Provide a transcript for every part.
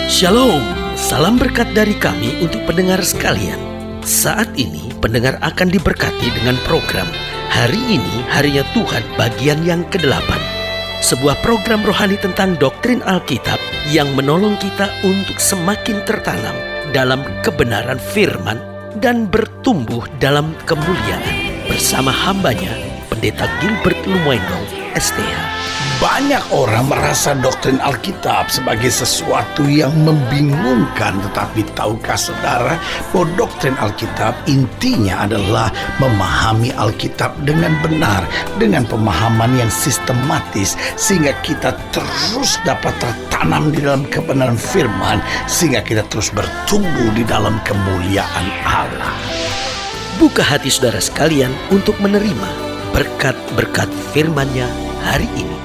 Shalom, salam berkat dari kami untuk pendengar sekalian. Saat ini pendengar akan diberkati dengan program Hari Ini Harinya Tuhan bagian yang ke-8. Sebuah program rohani tentang doktrin Alkitab yang menolong kita untuk semakin tertanam dalam kebenaran firman dan bertumbuh dalam kemuliaan. Bersama hambanya, Pendeta Gilbert Lumwendong, STH. Banyak orang merasa doktrin Alkitab sebagai sesuatu yang membingungkan. Tetapi tahukah saudara bahwa doktrin Alkitab intinya adalah memahami Alkitab dengan benar, dengan pemahaman yang sistematis, sehingga kita terus dapat tertanam di dalam kebenaran firman, sehingga kita terus bertumbuh di dalam kemuliaan Allah. Buka hati saudara sekalian untuk menerima berkat-berkat firman-Nya hari ini.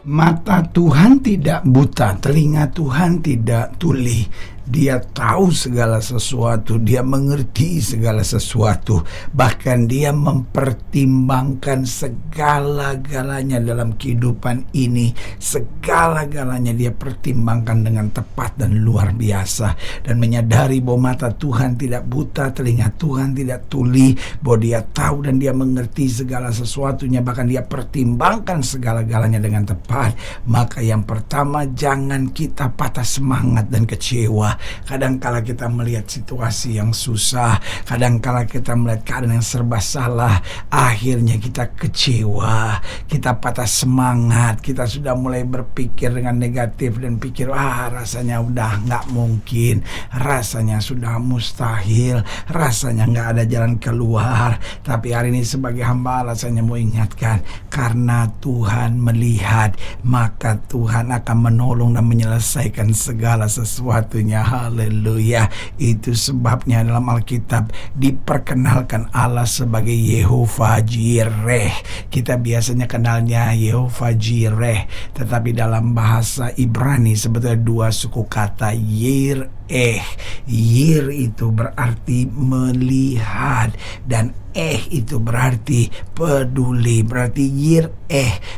Mata Tuhan tidak buta, telinga Tuhan tidak tuli. Dia tahu segala sesuatu, dia mengerti segala sesuatu. Bahkan dia mempertimbangkan segala-galanya dalam kehidupan ini. Segala-galanya dia pertimbangkan dengan tepat dan luar biasa. Dan menyadari bahwa mata Tuhan tidak buta, telinga Tuhan tidak tuli, bahwa dia tahu dan dia mengerti segala sesuatunya. Bahkan dia pertimbangkan segala-galanya dengan tepat. Maka yang pertama, jangan kita patah semangat dan kecewa. Kadangkala kita melihat situasi yang susah, kadangkala kita melihat keadaan yang serba salah, akhirnya kita kecewa, kita patah semangat, kita sudah mulai berpikir dengan negatif dan pikir, rasanya udah gak mungkin, rasanya sudah mustahil, rasanya gak ada jalan keluar. Tapi hari ini sebagai hamba Allah, saya mau ingatkan, karena Tuhan melihat, maka Tuhan akan menolong dan menyelesaikan segala sesuatunya. Haleluya. Itu sebabnya dalam Alkitab diperkenalkan Allah sebagai Yehovah Jireh. Kita biasanya kenalnya Yehovah Jireh, tetapi dalam bahasa Ibrani sebetulnya dua suku kata Yir. Yir itu berarti melihat, dan itu berarti peduli. Berarti Yir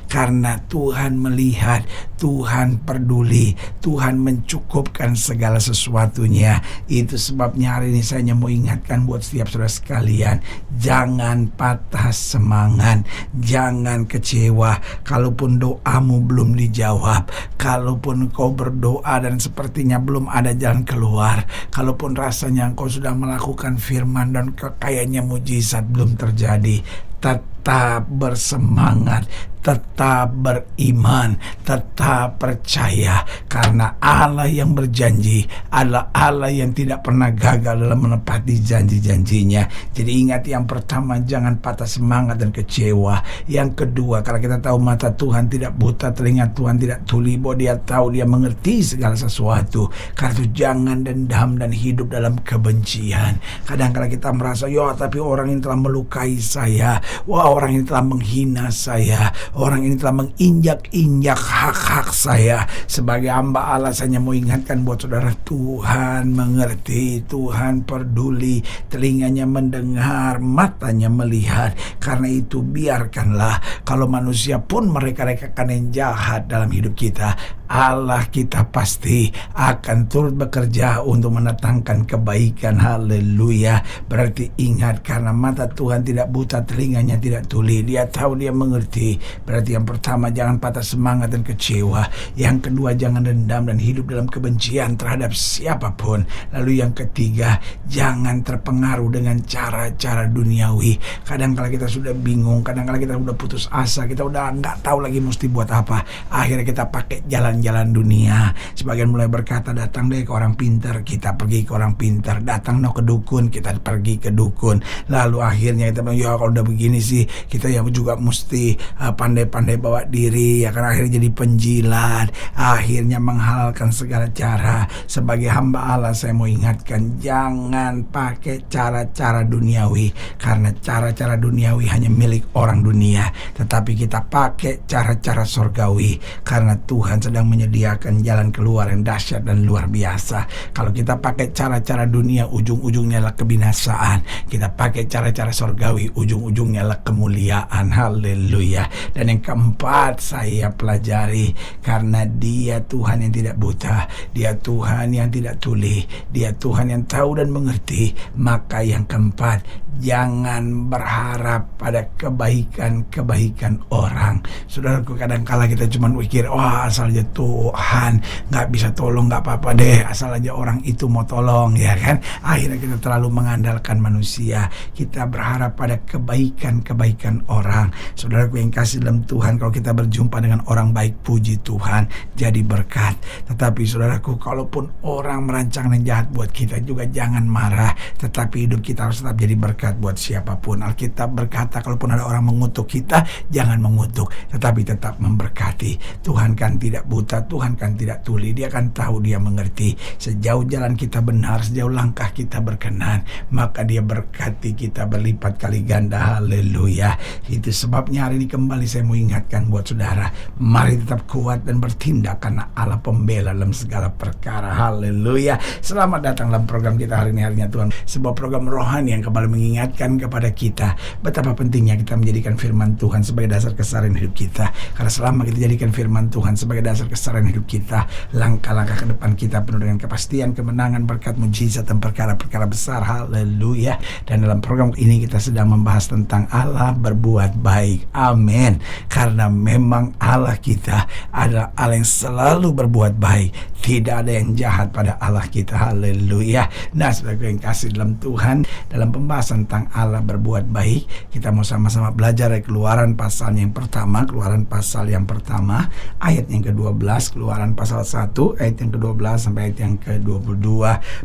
karena Tuhan melihat, Tuhan peduli, Tuhan mencukupkan segala sesuatunya. Itu sebabnya hari ini saya mau ingatkan buat setiap saudara sekalian, jangan patah semangat, jangan kecewa. Kalaupun doamu belum dijawab, kalaupun kau berdoa dan sepertinya belum ada jalan keluar, kalaupun rasanya engkau sudah melakukan firman dan kayaknya mujizat belum terjadi, tetap bersemangat, tetap beriman, tetap percaya, karena Allah yang berjanji adalah Allah yang tidak pernah gagal dalam menepati janji-janjinya. Jadi ingat, yang pertama, jangan patah semangat dan kecewa. Yang kedua, kalau kita tahu mata Tuhan tidak buta, telinga Tuhan tidak tuli, bahwa dia tahu, dia mengerti segala sesuatu. Karena itu jangan dendam dan hidup dalam kebencian. Kadang-kadang kita merasa, tapi orang ini telah melukai saya, orang ini telah menghina saya, orang ini telah menginjak-injak hak-hak saya. Sebagai hamba Allah, saya mau ingatkan buat saudara, Tuhan mengerti, Tuhan peduli, telinganya mendengar, matanya melihat. Karena itu biarkanlah, kalau manusia pun mereka-rekakan yang jahat dalam hidup kita, Allah kita pasti akan turut bekerja untuk mendatangkan kebaikan. Haleluya. Berarti ingat, karena mata Tuhan tidak buta, telinganya tidak tuli, dia tahu, dia mengerti. Berarti yang pertama, jangan patah semangat dan kecewa. Yang kedua, jangan dendam dan hidup dalam kebencian terhadap siapapun. Lalu yang ketiga, jangan terpengaruh dengan cara-cara duniawi. Kadang-kala kita sudah bingung, kadang-kala kita sudah putus asa, kita udah nggak tahu lagi mesti buat apa. Akhirnya kita pakai jalan-jalan dunia. Sebagian mulai berkata, datang deh ke orang pintar, kita pergi ke orang pintar. Datang ke dukun, kita pergi ke dukun. Lalu akhirnya kita bilang, kalau udah begini sih, kita ya juga mesti pandai-pandai bawa diri, ya kan. Akhirnya jadi penjilat, akhirnya menghalalkan segala cara. Sebagai hamba Allah, saya mau ingatkan, jangan pakai cara-cara duniawi, karena cara-cara duniawi hanya milik orang dunia. Tetapi kita pakai cara-cara sorgawi, karena Tuhan sedang yang menyediakan jalan keluar yang dahsyat dan luar biasa. Kalau kita pakai cara-cara dunia, ujung-ujungnya adalah kebinasaan. Kita pakai cara-cara sorgawi, ujung-ujungnya adalah kemuliaan. Haleluya. Dan yang keempat saya pelajari, karena Dia Tuhan yang tidak buta, Dia Tuhan yang tidak tuli, Dia Tuhan yang tahu dan mengerti. Maka yang keempat, jangan berharap pada kebaikan-kebaikan orang. Saudaraku, kadang-kala kita cuma mikir, asal aja Tuhan nggak bisa tolong, nggak apa-apa deh, asal aja orang itu mau tolong, ya kan. Akhirnya kita terlalu mengandalkan manusia. Kita berharap pada kebaikan-kebaikan orang. Saudaraku yang kasih dalam Tuhan, kalau kita berjumpa dengan orang baik, puji Tuhan, jadi berkat. Tetapi saudaraku, kalaupun orang merancang yang jahat buat kita juga jangan marah, tetapi hidup kita harus tetap jadi berkat buat siapapun. Alkitab berkata, kalaupun ada orang mengutuk kita, jangan mengutuk, tetapi tetap memberkati. Tuhan kan tidak buta, Tuhan kan tidak tuli, Dia kan tahu, Dia mengerti. Sejauh jalan kita benar, sejauh langkah kita berkenan, maka Dia berkati kita berlipat kali ganda. Haleluya. Itu sebabnya hari ini kembali saya mau ingatkan buat saudara, mari tetap kuat dan bertindak karena Allah pembela dalam segala perkara. Haleluya. Selamat datang dalam program kita hari ini, harinya Tuhan, sebuah program rohani yang kembali mengingatkan kepada kita betapa pentingnya kita menjadikan firman Tuhan sebagai dasar keseharian hidup kita. Karena selama kita jadikan firman Tuhan sebagai dasar keseharian hidup kita, langkah-langkah ke depan kita penuh dengan kepastian, kemenangan, berkat, mujizat, dan perkara-perkara besar. Haleluya. Dan dalam program ini kita sedang membahas tentang Allah berbuat baik. Amin. Karena memang Allah kita adalah Allah yang selalu berbuat baik. Tidak ada yang jahat pada Allah kita. Haleluya. Nah, saudara yang kasih dalam Tuhan, dalam pembahasan tentang Allah berbuat baik, kita mau sama-sama belajar dari Keluaran pasal yang pertama, Keluaran pasal yang pertama, ayat yang ke-12, Keluaran pasal 1, ayat yang ke-12 sampai ayat yang ke-22.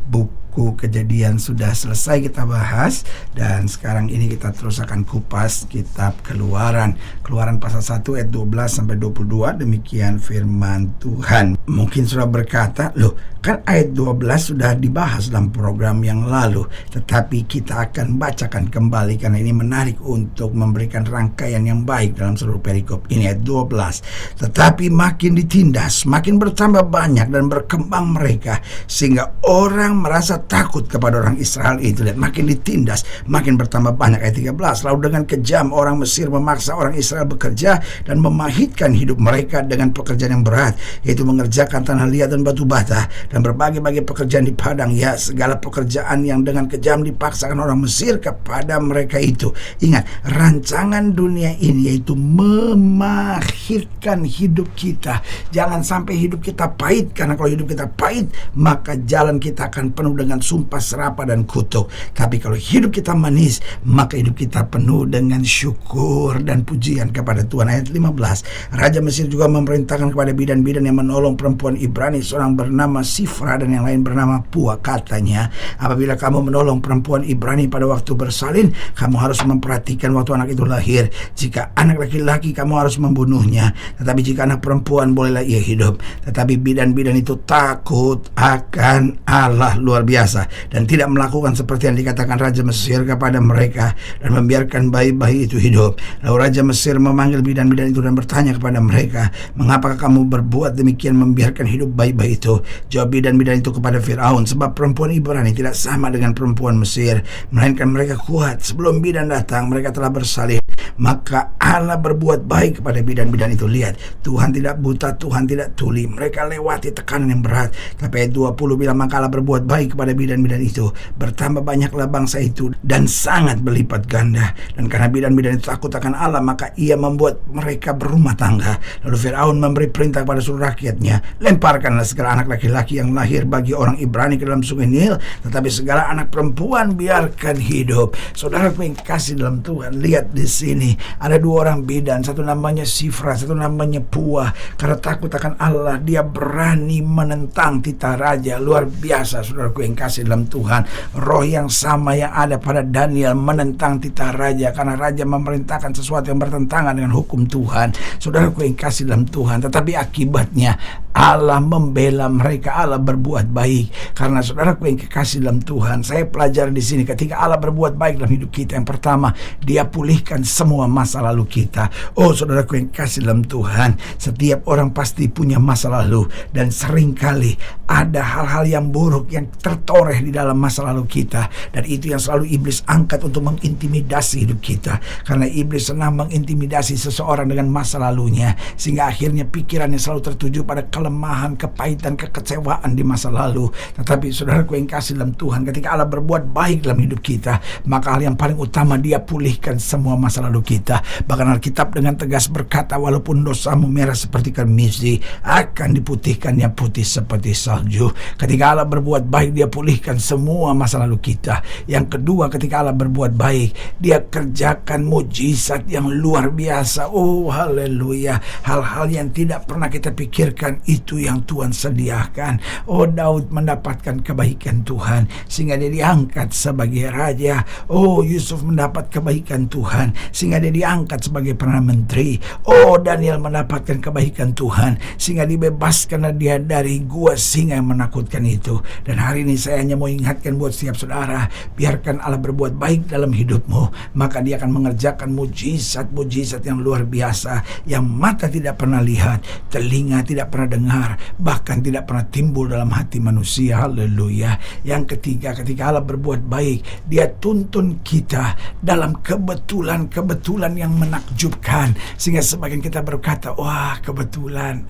Buku Kejadian sudah selesai kita bahas, dan sekarang ini kita terus akan kupas kitab Keluaran. Keluaran pasal 1 ayat 12 sampai 22, demikian firman Tuhan. Mungkin sudah berkata, loh kan ayat 12 sudah dibahas dalam program yang lalu, tetapi kita akan bacakan kembali karena ini menarik untuk memberikan rangkaian yang baik dalam seluruh perikop ini. Ayat 12, tetapi makin ditindas, makin bertambah banyak dan berkembang mereka, sehingga orang merasa takut kepada orang Israel itu. Lihat, makin ditindas, makin bertambah banyak. Ayat 13, lalu dengan kejam orang Mesir memaksa orang Israel bekerja dan memahitkan hidup mereka dengan pekerjaan yang berat, yaitu mengerjakan tanah liat dan batu bata dan berbagai-bagai pekerjaan di padang. Ya, segala pekerjaan yang dengan kejam dipaksakan orang Mesir kepada mereka itu. Ingat, rancangan dunia ini yaitu memahitkan hidup kita. Jangan sampai hidup kita pahit, karena kalau hidup kita pahit, maka jalan kita akan penuh dengan sumpah serapah dan kutuk. Tapi kalau hidup kita manis, maka hidup kita penuh dengan syukur dan pujian kepada Tuhan. Ayat 15, Raja Mesir juga memerintahkan kepada bidan-bidan yang menolong perempuan Ibrani, seorang bernama Sifra dan yang lain bernama Pua. Katanya, apabila kamu menolong perempuan Ibrani pada waktu bersalin, kamu harus memperhatikan waktu anak itu lahir. Jika anak laki-laki, kamu harus membunuhnya, tetapi jika anak perempuan, bolehlah ia hidup. Tetapi bidan-bidan itu takut akan Allah luar biasa dan tidak melakukan seperti yang dikatakan Raja Mesir kepada mereka dan membiarkan bayi-bayi itu hidup. Lalu Raja Mesir memanggil bidan-bidan itu dan bertanya kepada mereka, mengapakah kamu berbuat demikian, membiarkan hidup bayi-bayi itu? Jawab bidan-bidan itu kepada Firaun, sebab perempuan Ibrani tidak sama dengan perempuan Mesir, melainkan mereka kuat. Sebelum bidan datang, mereka telah bersalin. Maka Allah berbuat baik kepada bidan-bidan itu. Lihat, Tuhan tidak buta, Tuhan tidak tuli. Mereka lewati tekanan yang berat. Tapi ayat 20 bilang, maka Allah berbuat baik kepada bidan-bidan itu. Bertambah banyaklah bangsa itu dan sangat berlipat ganda. Dan karena bidan-bidan itu takut akan Allah, maka ia membuat mereka berumah tangga. Lalu Firaun memberi perintah kepada seluruh rakyatnya, lemparkanlah segala anak laki-laki yang lahir bagi orang Ibrani ke dalam sungai Nil, tetapi segala anak perempuan biarkan hidup. Saudara yang kasih dalam Tuhan, lihat di sini ada dua orang bidan, satu namanya Sifra, satu namanya Pua. Karena takut akan Allah, dia berani menentang titah raja. Luar biasa, saudaraku yang kasih dalam Tuhan. Roh yang sama yang ada pada Daniel menentang titah raja, karena raja memerintahkan sesuatu yang bertentangan dengan hukum Tuhan. Saudaraku yang kasih dalam Tuhan, tetapi akibatnya Allah membela mereka, Allah berbuat baik. Karena saudaraku yang kekasih dalam Tuhan, saya pelajari di sini ketika Allah berbuat baik dalam hidup kita, yang pertama, Dia pulihkan semua masa lalu kita. Oh saudaraku yang kekasih dalam Tuhan, setiap orang pasti punya masa lalu, dan seringkali ada hal-hal yang buruk yang tertoreh di dalam masa lalu kita, dan itu yang selalu iblis angkat untuk mengintimidasi hidup kita. Karena iblis senang mengintimidasi seseorang dengan masa lalunya, sehingga akhirnya pikirannya selalu tertuju pada kelemahan, kepahitan, kekecewaan di masa lalu. Tetapi saudaraku yang kasih dalam Tuhan, ketika Allah berbuat baik dalam hidup kita, maka hal yang paling utama, Dia pulihkan semua masa lalu kita. Bahkan Alkitab dengan tegas berkata, walaupun dosamu merah seperti kemisi, akan diputihkannya putih seperti salju. Ketika Allah berbuat baik, Dia pulihkan semua masa lalu kita. Yang kedua, ketika Allah berbuat baik, Dia kerjakan mujizat yang luar biasa. Oh haleluya. Hal-hal yang tidak pernah kita pikirkan, itu yang Tuhan sediakan. Oh, Daud mendapatkan kebaikan Tuhan sehingga dia diangkat sebagai raja. Oh, Yusuf mendapat kebaikan Tuhan sehingga dia diangkat sebagai perdana menteri. Oh, Daniel mendapatkan kebaikan Tuhan sehingga dibebaskan dia dari gua singa yang menakutkan itu. Dan hari ini saya hanya mau ingatkan buat setiap saudara, biarkan Allah berbuat baik dalam hidupmu, maka Dia akan mengerjakan mujizat-mujizat yang luar biasa, yang mata tidak pernah lihat, telinga tidak pernah dengar, bahkan tidak pernah timbul dalam hati manusia. Haleluya. Yang ketiga, ketika Allah berbuat baik, Dia tuntun kita dalam kebetulan yang menakjubkan, sehingga sebagian kita berkata, wah kebetulan,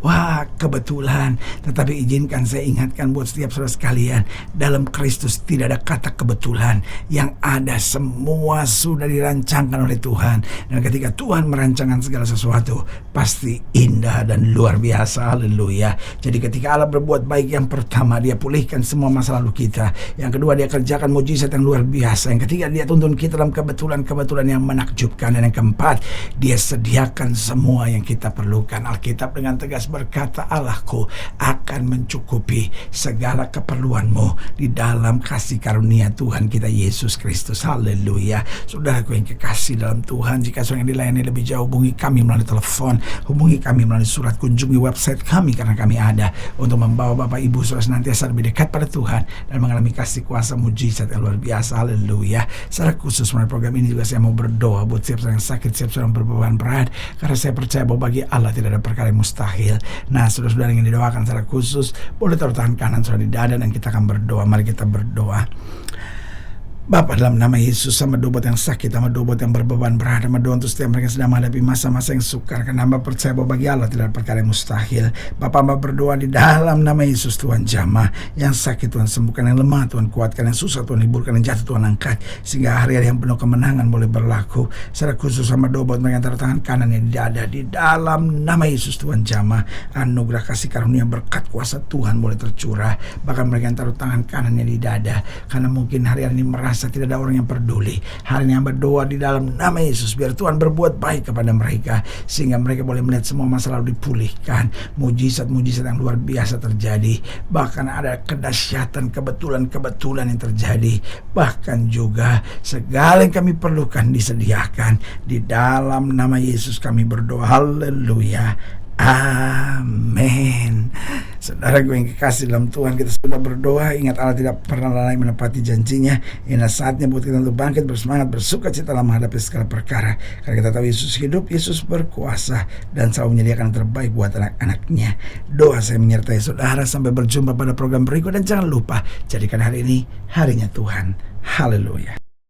wah kebetulan. Tetapi izinkan saya ingatkan buat setiap saudara sekalian, dalam Kristus tidak ada kata kebetulan. Yang ada semua sudah dirancangkan oleh Tuhan, dan ketika Tuhan merancangkan segala sesuatu, pasti indah dan luar biasa. Haleluya. Jadi ketika Allah berbuat baik, yang pertama, Dia pulihkan semua masa lalu kita. Yang kedua, Dia kerjakan mujizat yang luar biasa. Yang ketiga, Dia tuntun kita dalam kebetulan yang menakjubkan. Dan yang keempat, Dia sediakan semua yang kita perlukan. Alkitab dengan tegas berkata, Allahku akan mencukupi segala keperluanmu di dalam kasih karunia Tuhan kita Yesus Kristus. Haleluya. Saudaraku yang kekasih dalam Tuhan, jika saudara yang dilayani lebih jauh, hubungi kami melalui telepon, hubungi kami melalui surat, kunjungi website kami, karena kami ada untuk membawa Bapak Ibu saudara senantiasa lebih dekat pada Tuhan dan mengalami kasih kuasa mujizat yang luar biasa. Haleluya. Secara khusus melalui program ini juga saya mau berdoa buat siap yang sakit, siap yang berbeban berat, karena saya percaya bahwa bagi Allah tidak ada perkara yang mustahil. Nah, saudara-saudara yang didoakan secara khusus, boleh taruh tangan kanan saudara di dada dan kita akan berdoa. Mari kita berdoa. Bapa, dalam nama Yesus, sama doa buat yang sakit, sama doa buat yang berbeban berat, sama doa untuk setiap mereka sedang menghadapi masa-masa yang sukar, karena hamba percaya bahwa bagi Allah tidak ada perkara yang mustahil. Bapa, hamba berdoa di dalam nama Yesus, Tuhan jamah yang sakit, Tuhan sembuhkan, yang lemah Tuhan kuatkan, yang susah Tuhan hiburkan, yang jatuh Tuhan angkat, sehingga hari-hari yang penuh kemenangan boleh berlaku. Secara khusus sama doa buat mereka yang taruh tangan kanan yang ada di dalam nama Yesus, Tuhan jamah anugerah kasih karunia berkat kuasa Tuhan boleh tercurah. Bahkan mereka yang taruh tangan kanannya di dada, karena mungkin hari-hari ini merasa tidak ada orang yang peduli, hari ini yang berdoa di dalam nama Yesus, biar Tuhan berbuat baik kepada mereka, sehingga mereka boleh melihat semua masalah dipulihkan, mujizat-mujizat yang luar biasa terjadi, bahkan ada kedahsyatan kebetulan yang terjadi, bahkan juga segala yang kami perlukan disediakan. Di dalam nama Yesus kami berdoa. Haleluya. Amin. Saudara gue yang kekasih dalam Tuhan, kita sudah berdoa. Ingat, Allah tidak pernah lalai menepati janjinya. Inilah saatnya buat kita untuk bangkit, bersemangat, bersuka cita dalam menghadapi segala perkara, karena kita tahu Yesus hidup, Yesus berkuasa, dan selalu menyediakan yang terbaik buat anak-anaknya. Doa saya menyertai saudara. Sampai berjumpa pada program berikut, dan jangan lupa jadikan hari ini harinya Tuhan. Haleluya.